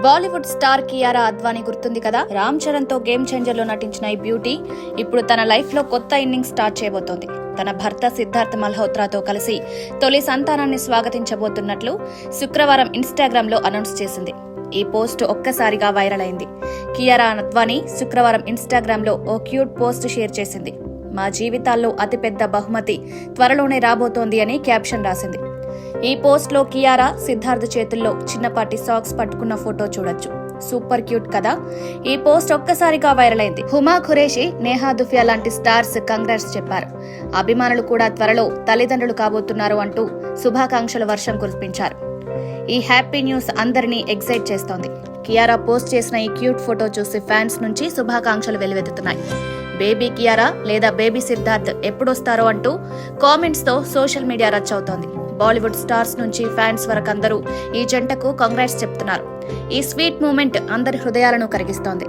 Bollywood star Kiara Advani గుర్తుంది కదా. రామ్ చరణ్ తో గేమ్ చేంజర్ లో నటించిన ఈ బ్యూటీ ఇప్పుడు తన లైఫ్ లో కొత్త ఇన్నింగ్స్ స్టార్ట్ చేయబోతోంది. తన భర్త సిద్ధార్థ్ మల్హోత్రాతో కలిసి తొలి సంతానాన్ని స్వాగతించబోతున్నట్లు శుక్రవారం ఇన్స్టాగ్రామ్ లో అనౌన్స్ చేసింది. ఈ పోస్ట్ ఒక్కసారిగా వైరల్ అయింది. కియారా అద్వానీ శుక్రవారం ఇన్స్టాగ్రామ్ లో ఓ క్యూట్ పోస్ట్ షేర్ చేసింది. మా జీవితాల్లో అతిపెద్ద బహుమతి త్వరలోనే రాబోతోంది అని క్యాప్షన్ రాసింది. ఈ పోస్ట్ లో కియారా సిద్ధార్థ్ చేతుల్లో చిన్నపాటి సాక్స్ పట్టుకున్న ఫోటో చూడొచ్చు. సూపర్ క్యూట్ కదా. ఈ పోస్ట్ ఒక్కసారిగా వైరల్ అయింది. హుమా ఖురేషి, నేహా దుఫియా లాంటి స్టార్స్ కంగ్రాట్స్ చెప్పారు. అభిమానులు కూడా త్వరలో తల్లిదండ్రులు కాబోతున్నారు అంటూ శుభాకాంక్షల వర్షం కురిపించారు. ఈ హ్యాపీ న్యూస్ అందరినీ ఎక్సైట్ చేస్తోంది. కియారా పోస్ట్ చేసిన ఈ క్యూట్ ఫోటో చూసి ఫ్యాన్స్ నుంచి శుభాకాంక్షలు వెల్లువెత్తుతున్నాయి. బేబీ కియారా లేదా బేబీ సిద్ధార్థ్ ఎప్పుడొస్తారో అంటూ కామెంట్స్ తో సోషల్ మీడియా రచ్ అవుతోంది. బాలీవుడ్ స్టార్స్ నుంచి ఫ్యాన్స్ వరకు అందరూ ఈ జంటకు కాంగ్రాట్స్ చెప్తున్నారు. ఈ స్వీట్ మూమెంట్ అందరి హృదయాలను కరిగిస్తోంది.